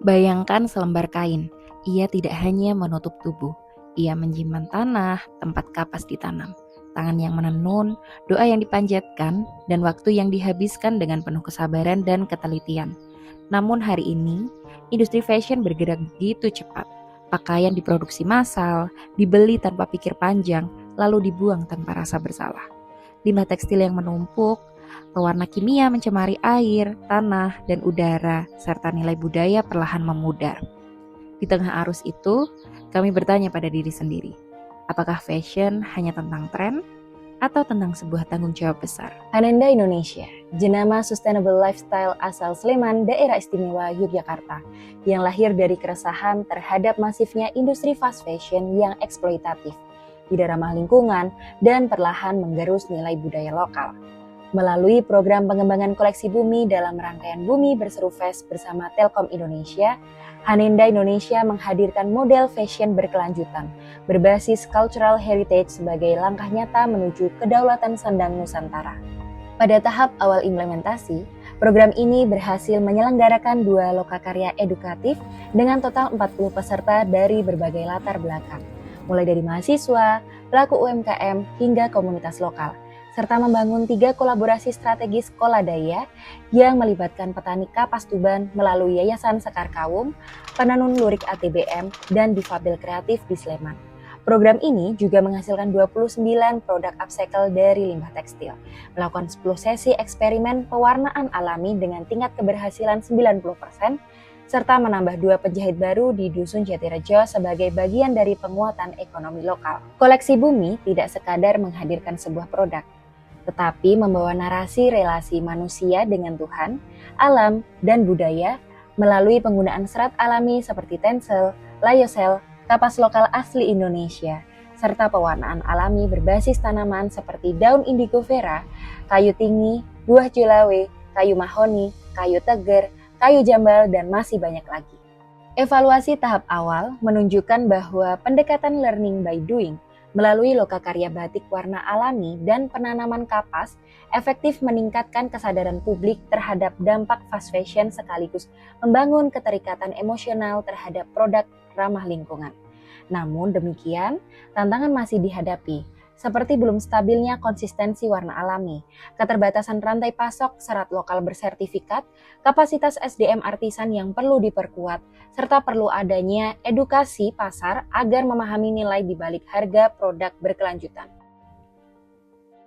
Bayangkan selembar kain, ia tidak hanya menutup tubuh, ia menyimpan tanah, tempat kapas ditanam, tangan yang menenun, doa yang dipanjatkan, dan waktu yang dihabiskan dengan penuh kesabaran dan ketelitian. Namun hari ini, industri fashion bergerak begitu cepat. Pakaian diproduksi massal, dibeli tanpa pikir panjang, lalu dibuang tanpa rasa bersalah. Limbah tekstil yang menumpuk, pewarna kimia mencemari air, tanah, dan udara, serta nilai budaya perlahan memudar. Di tengah arus itu, kami bertanya pada diri sendiri, apakah fashion hanya tentang tren atau tentang sebuah tanggung jawab besar? Hanenda Indonesia, jenama sustainable lifestyle asal Sleman, daerah istimewa Yogyakarta, yang lahir dari keresahan terhadap masifnya industri fast fashion yang eksploitatif, tidak ramah lingkungan, dan perlahan menggerus nilai budaya lokal. Melalui program pengembangan koleksi bumi dalam rangkaian Bumi Berseru Fest bersama Telkom Indonesia, Hanenda Indonesia menghadirkan model fashion berkelanjutan, berbasis cultural heritage sebagai langkah nyata menuju kedaulatan sandang Nusantara. Pada tahap awal implementasi, program ini berhasil menyelenggarakan 2 lokakarya edukatif dengan total 40 peserta dari berbagai latar belakang, mulai dari mahasiswa, pelaku UMKM, hingga komunitas lokal, serta membangun 3 kolaborasi strategis koladaya yang melibatkan petani kapas Tuban melalui Yayasan Sekar Kawung, penenun lurik ATBM, dan difabel kreatif di Sleman. Program ini juga menghasilkan 29 produk upcycle dari limbah tekstil, melakukan 10 sesi eksperimen pewarnaan alami dengan tingkat keberhasilan 90%, serta menambah 2 penjahit baru di Dusun Jatirejo sebagai bagian dari penguatan ekonomi lokal. Koleksi Bumi tidak sekadar menghadirkan sebuah produk, tetapi membawa narasi relasi manusia dengan Tuhan, alam, dan budaya melalui penggunaan serat alami seperti tencel, lyocell, kapas lokal asli Indonesia, serta pewarnaan alami berbasis tanaman seperti daun indigo vera, kayu tinggi, buah jelawe, kayu mahoni, kayu teger, kayu jambal, dan masih banyak lagi. Evaluasi tahap awal menunjukkan bahwa pendekatan learning by doing melalui lokakarya batik warna alami dan penanaman kapas efektif meningkatkan kesadaran publik terhadap dampak fast fashion sekaligus membangun keterikatan emosional terhadap produk ramah lingkungan. Namun demikian, tantangan masih dihadapi, seperti belum stabilnya konsistensi warna alami, keterbatasan rantai pasok serat lokal bersertifikat, kapasitas SDM artisan yang perlu diperkuat, serta perlu adanya edukasi pasar agar memahami nilai di balik harga produk berkelanjutan.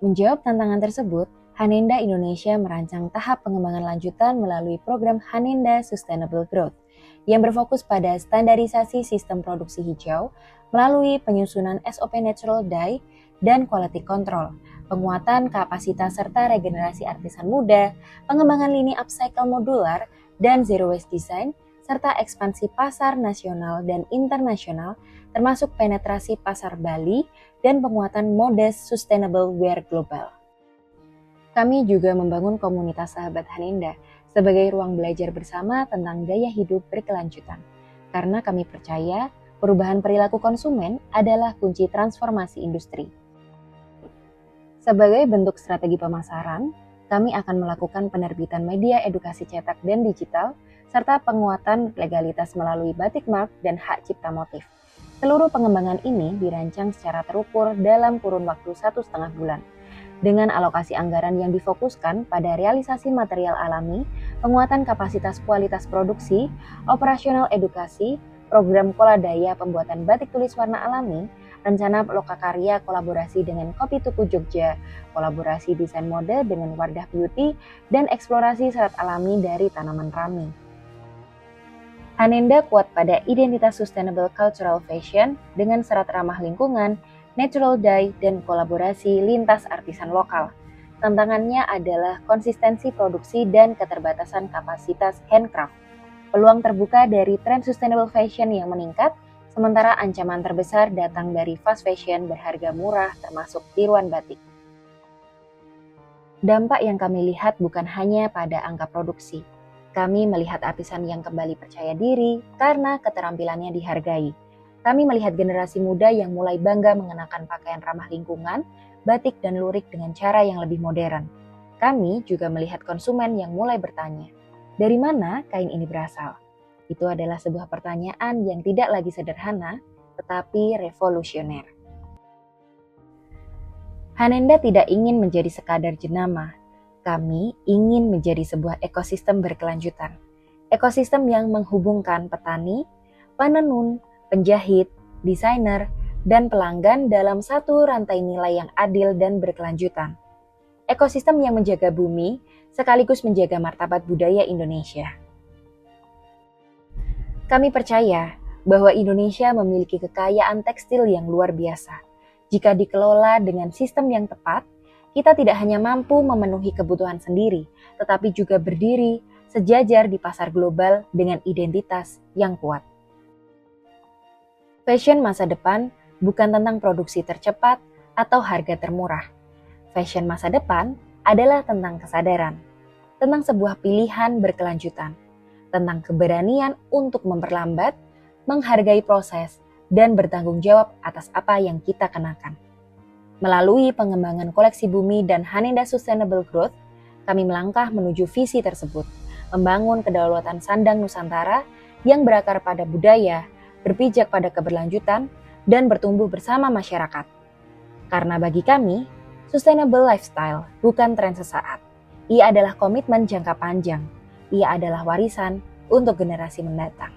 Menjawab tantangan tersebut, Hanenda Indonesia merancang tahap pengembangan lanjutan melalui program Hanenda Sustainable Growth yang berfokus pada standarisasi sistem produksi hijau melalui penyusunan SOP Natural Dye dan quality control, penguatan kapasitas serta regenerasi artisan muda, pengembangan lini upcycle modular dan zero waste design, serta ekspansi pasar nasional dan internasional termasuk penetrasi pasar Bali dan penguatan mode sustainable wear global. Kami juga membangun komunitas sahabat Hanenda sebagai ruang belajar bersama tentang gaya hidup berkelanjutan. Karena kami percaya perubahan perilaku konsumen adalah kunci transformasi industri. Sebagai bentuk strategi pemasaran, kami akan melakukan penerbitan media edukasi cetak dan digital, serta penguatan legalitas melalui batik mark dan hak cipta motif. Seluruh pengembangan ini dirancang secara terukur dalam kurun waktu 1,5 bulan, dengan alokasi anggaran yang difokuskan pada realisasi material alami, penguatan kapasitas kualitas produksi, operasional edukasi, program koladaya pembuatan batik tulis warna alami, rencana lokakarya kolaborasi dengan Kopi Tuku Jogja, kolaborasi desain mode dengan Wardah Beauty, dan eksplorasi serat alami dari tanaman rami. Hanenda kuat pada identitas sustainable cultural fashion dengan serat ramah lingkungan, natural dye, dan kolaborasi lintas artisan lokal. Tantangannya adalah konsistensi produksi dan keterbatasan kapasitas handcraft. Peluang terbuka dari tren sustainable fashion yang meningkat, sementara ancaman terbesar datang dari fast fashion berharga murah termasuk tiruan batik. Dampak yang kami lihat bukan hanya pada angka produksi. Kami melihat artisan yang kembali percaya diri karena keterampilannya dihargai. Kami melihat generasi muda yang mulai bangga mengenakan pakaian ramah lingkungan, batik dan lurik dengan cara yang lebih modern. Kami juga melihat konsumen yang mulai bertanya, dari mana kain ini berasal? Itu adalah sebuah pertanyaan yang tidak lagi sederhana, tetapi revolusioner. Hanenda tidak ingin menjadi sekadar jenama. Kami ingin menjadi sebuah ekosistem berkelanjutan. Ekosistem yang menghubungkan petani, penenun, penjahit, desainer, dan pelanggan dalam satu rantai nilai yang adil dan berkelanjutan. Ekosistem yang menjaga bumi sekaligus menjaga martabat budaya Indonesia. Kami percaya bahwa Indonesia memiliki kekayaan tekstil yang luar biasa. Jika dikelola dengan sistem yang tepat, kita tidak hanya mampu memenuhi kebutuhan sendiri, tetapi juga berdiri sejajar di pasar global dengan identitas yang kuat. Fashion masa depan bukan tentang produksi tercepat atau harga termurah. Fashion masa depan adalah tentang kesadaran, tentang sebuah pilihan berkelanjutan, tentang keberanian untuk memperlambat, menghargai proses, dan bertanggung jawab atas apa yang kita kenakan. Melalui pengembangan koleksi bumi dan Hanenda Sustainable Growth, kami melangkah menuju visi tersebut, membangun kedaulatan sandang Nusantara yang berakar pada budaya, berpijak pada keberlanjutan, dan bertumbuh bersama masyarakat. Karena bagi kami, sustainable lifestyle bukan tren sesaat. Ia adalah komitmen jangka panjang. Ia adalah warisan untuk generasi mendatang.